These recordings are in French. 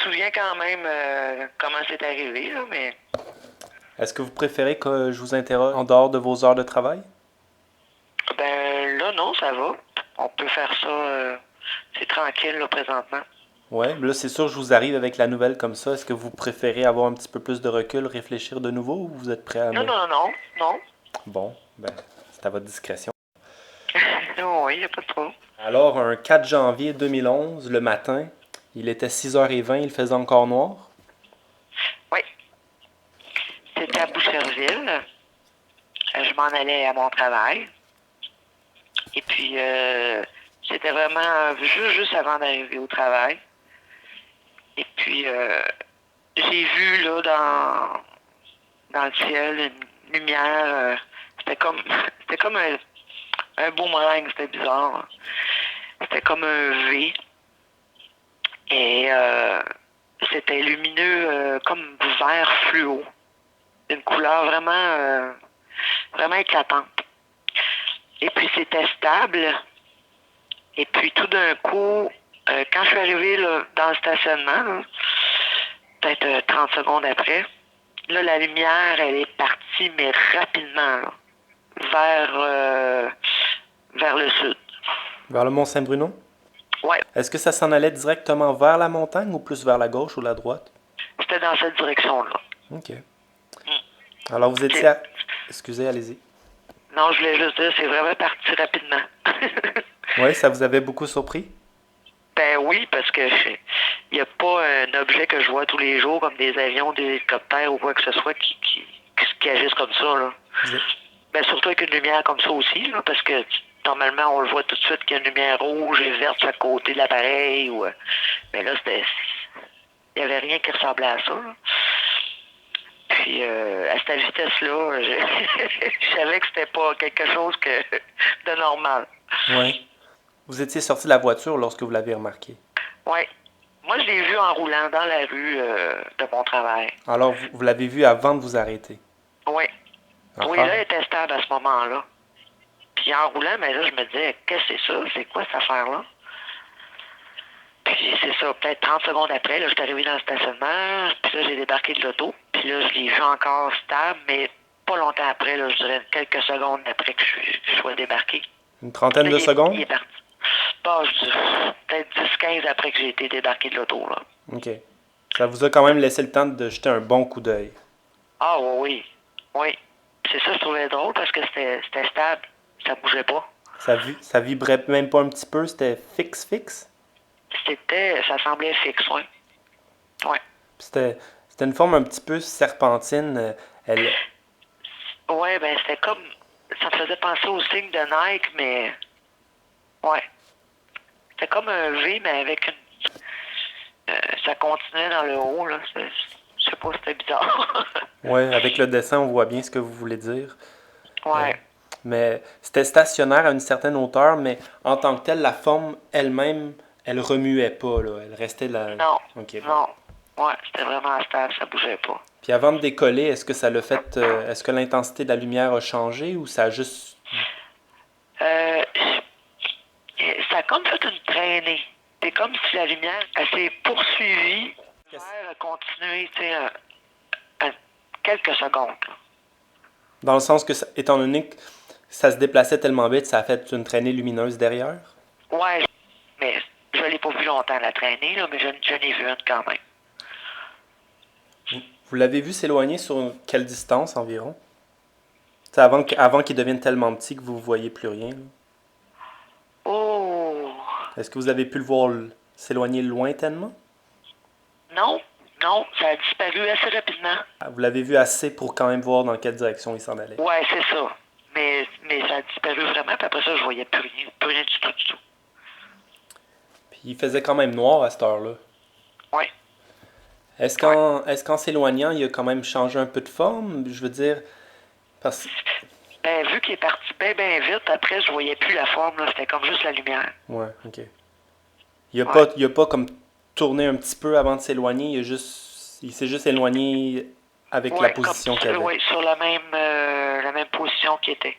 souviens quand même comment c'est arrivé, là, mais Est-ce que vous préférez que je vous interroge en dehors de vos heures de travail? ben là, non, ça va. On peut faire ça, c'est tranquille, là, présentement. Ouais, là c'est sûr, je vous arrive avec la nouvelle comme ça. Est-ce que vous préférez avoir un petit peu plus de recul, réfléchir de nouveau ou vous êtes prêt à Non, me... non, non, non. Bon, ben, c'est à votre discrétion. Oui, il n'y a pas de trop. Alors, un 4 janvier 2011, le matin, il était 6h20, il faisait encore noir. Oui, c'était à Boucherville. Je m'en allais à mon travail. Et puis, c'était vraiment juste avant d'arriver au travail. Et puis, j'ai vu, là, dans le ciel, une lumière. C'était comme, c'était comme un boomerang, c'était bizarre. C'était comme un V. Et c'était lumineux, comme vert fluo. Une couleur vraiment éclatante. Et puis c'était stable. Et puis tout d'un coup, quand je suis arrivé là, dans le stationnement, là, peut-être 30 secondes après, là, la lumière, elle est partie, mais rapidement, là, vers, vers le sud. Vers le Mont Saint-Bruno? Ouais, Est-ce que ça s'en allait directement vers la montagne ou plus vers la gauche ou la droite? c'était dans cette direction-là. Ok. Mm. Alors vous étiez C'est- à... Excusez, allez-y. Non, je voulais juste dire, c'est vraiment parti rapidement. Oui, ça vous avait beaucoup surpris? Ben oui, parce que il n'y a pas un objet que je vois tous les jours, comme des avions, des hélicoptères ou quoi que ce soit, qui agissent comme ça, là. Vous êtes- Ben surtout avec une lumière comme ça aussi, là, parce que normalement, on le voit tout de suite qu'il y a une lumière rouge et verte à côté de l'appareil. Mais là, il n'y avait rien qui ressemblait à ça, là. Puis à cette vitesse-là, je savais que c'était pas quelque chose de normal. Ouais. Vous étiez sorti de la voiture lorsque vous l'avez remarqué. Ouais. Moi, je l'ai vu en roulant dans la rue de mon travail. Alors vous l'avez vu avant de vous arrêter. Oui. Ah Oui, ah. là, elle était stable à ce moment-là. Puis en roulant, mais là, je me disais, qu'est-ce que c'est ça? C'est quoi cette affaire-là? Puis c'est ça, peut-être 30 secondes après, là, je suis arrivé dans le stationnement, puis là, j'ai débarqué de l'auto, puis là, je l'ai vu encore stable, mais pas longtemps après, là, je dirais quelques secondes après que je sois débarqué. Une trentaine Là, de il secondes? est parti. Pas, je dis, peut-être 10-15 après que j'ai été débarqué de l'auto, là. Ok. Ça vous a quand même laissé le temps de jeter un bon coup d'œil. Ah oui, oui. Oui. C'est ça, je trouvais drôle parce que c'était stable. Ça bougeait pas. Ça vibrait même pas un petit peu, c'était fixe. Ça semblait fixe, oui. Ouais. C'était, c'était une forme un petit peu serpentine. Elle, Ouais, ben c'était comme. Ça me faisait penser au signe de Nike, mais. Ouais. C'était comme un V, mais avec une. Ça continuait dans le haut, là. Je sais pas, c'était bizarre. ouais, avec le dessin, on voit bien ce que vous voulez dire. Euh, Ouais. mais c'était stationnaire à une certaine hauteur, mais en tant que telle, la forme elle-même, elle remuait pas, là. Elle restait là. Non. Ok, bon. Non. Ouais, c'était vraiment stable, ça bougeait pas. Puis avant de décoller, est-ce que ça l'a fait, est-ce que l'intensité de la lumière a changé ou ça a juste... Euh, Ça a comme fait une traînée. C'est comme si la lumière, elle s'est poursuivie. La lumière a continué, tu sais, quelques secondes. Là. Dans le sens que, étant donné que ça se déplaçait tellement vite, ça a fait une traînée lumineuse derrière? Ouais, mais je l'ai pas vu longtemps, la traînée, là, mais je n'ai vu une quand même. Vous l'avez vu s'éloigner sur quelle distance environ? C'est avant qu'il devienne tellement petit que vous ne voyez plus rien, là. Oh! Est-ce que vous avez pu le voir s'éloigner lointainement? Non, non, ça a disparu assez rapidement. Ah, vous l'avez vu assez pour quand même voir dans quelle direction il s'en allait. Ouais, c'est ça. Mais ça a disparu vraiment, puis après ça, je voyais plus rien du tout, du tout. Puis il faisait quand même noir à cette heure-là. Ouais, ouais. Est-ce qu'en s'éloignant, il a quand même changé un peu de forme? Je veux dire, parce... Ben, vu qu'il est parti bien vite, après, je voyais plus la forme, là, c'était comme juste la lumière. Ouais, ok. Ouais. Il a pas comme tourné un petit peu avant de s'éloigner, il s'est juste éloigné avec la Ouais, comme position qu'il avait. ouais, sur la même position qu'il était.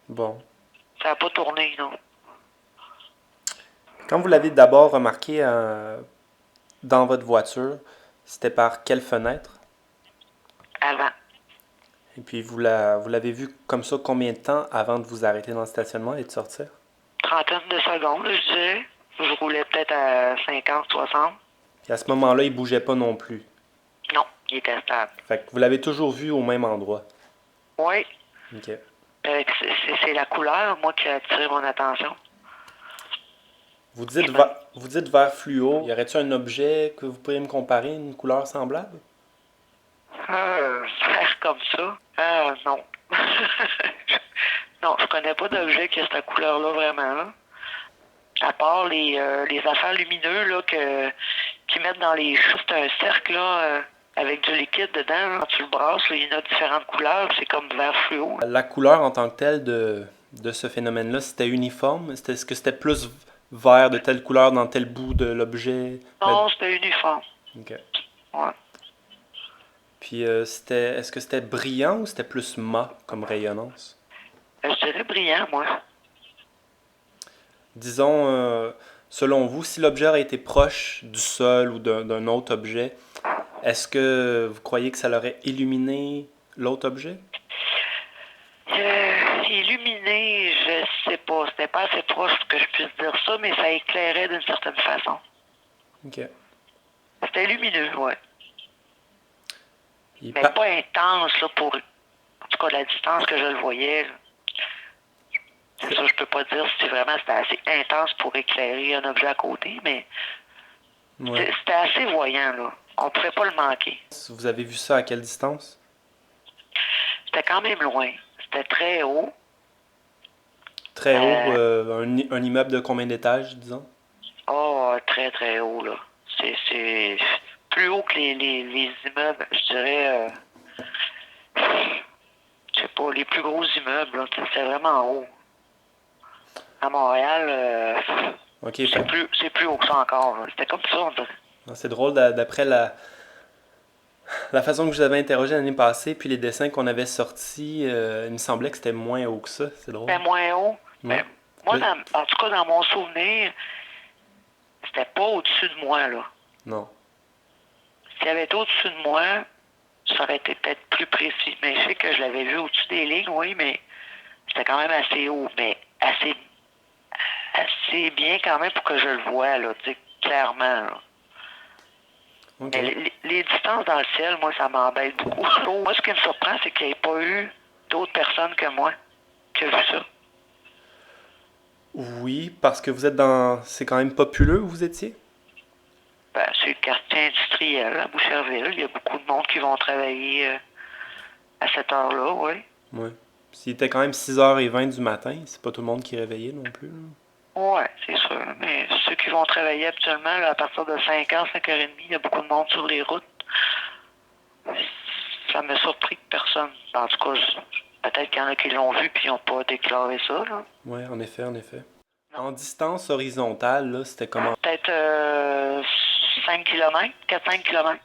Bon. Ça n'a pas tourné, non. Quand vous l'avez d'abord remarqué, dans votre voiture, c'était par quelle fenêtre? Avant. Et puis vous l'avez vu comme ça combien de temps avant de vous arrêter dans le stationnement et de sortir? Trentaine de secondes, je dirais. Je roulais peut-être à 50, 60. Puis à ce moment-là, il bougeait pas non plus. Non, il était stable. Fait que vous l'avez toujours vu au même endroit. Oui. OK. C'est la couleur, moi, qui attire mon attention. Vous dites vert fluo. Y aurait-il un objet que vous pourriez me comparer, une couleur semblable? Faire comme ça? Non. Non, je connais pas d'objet qui a cette couleur-là vraiment. Là. À part les affaires lumineux là, qu'ils mettent dans les choux. C'est un cercle là, avec du liquide dedans. Là. Quand tu le brasses, là, il y en a différentes couleurs. C'est comme vert fluo. La couleur en tant que telle de ce phénomène-là, c'était uniforme? Est-ce que c'était plus vert de telle couleur dans tel bout de l'objet? Non, c'était uniforme. OK. Ouais. Puis est-ce que c'était brillant ou c'était plus mat comme rayonnance? Je dirais brillant, moi. Disons, selon vous, si l'objet a été proche du sol ou d'un autre objet, est-ce que vous croyez que ça l'aurait illuminé l'autre objet? Illuminé, je sais pas. C'était pas assez proche pour que je puisse dire ça, mais ça éclairait d'une certaine façon. OK. C'était lumineux, ouais. Il Mais pa- pas intense, là, pour... En tout cas, la distance que je le voyais, là. C'est ça, je peux pas dire si vraiment c'était assez intense pour éclairer un objet à côté, mais Ouais. c'était assez voyant, là. On pouvait pas le manquer. Vous avez vu ça à quelle distance? C'était quand même loin. C'était très haut. Très haut, un immeuble de combien d'étages, disons? Oh, très, très haut, là. C'est plus haut que les immeubles, je dirais... je sais pas, les plus gros immeubles, là. C'était vraiment haut. À Montréal, OK, c'est plus haut que ça encore, là. C'était comme ça, on dirait. c'est drôle, d'après la façon que je vous avais interrogé l'année passée, puis les dessins qu'on avait sortis, il me semblait que c'était moins haut que ça. C'est drôle. C'était moins haut. Ouais. Mais moi, Le- en tout cas, dans mon souvenir, c'était pas au-dessus de moi, là. Non. S'il avait été au-dessus de moi, ça aurait été peut-être plus précis. Mais je sais que je l'avais vu au-dessus des lignes, oui, mais c'était quand même assez haut, mais assez bien quand même pour que je le voie, là, tu sais, clairement, là. OK. Mais les distances dans le ciel, moi, ça m'embête beaucoup. Moi, ce qui me surprend, c'est qu'il n'y ait pas eu d'autres personnes que moi qui ont vu ça. Oui, parce que vous êtes dans... C'est quand même populeux où vous étiez? Ben, c'est le quartier industriel à Boucherville. Il y a beaucoup de monde qui vont travailler à cette heure-là, oui. Oui. S'il était quand même 6h20 du matin, c'est pas tout le monde qui est réveillé non plus. Là. Ouais, c'est sûr. Mais ceux qui vont travailler habituellement, là, à partir de 5h, 5h30, il y a beaucoup de monde sur les routes. Ça m'a surpris que personne. En tout cas, peut-être qu'il y en a qui l'ont vu puis ils n'ont pas déclaré ça, là. Oui, en effet, en effet. Non. En distance horizontale, là, c'était comment? Peut-être 5 km, 4-5 km.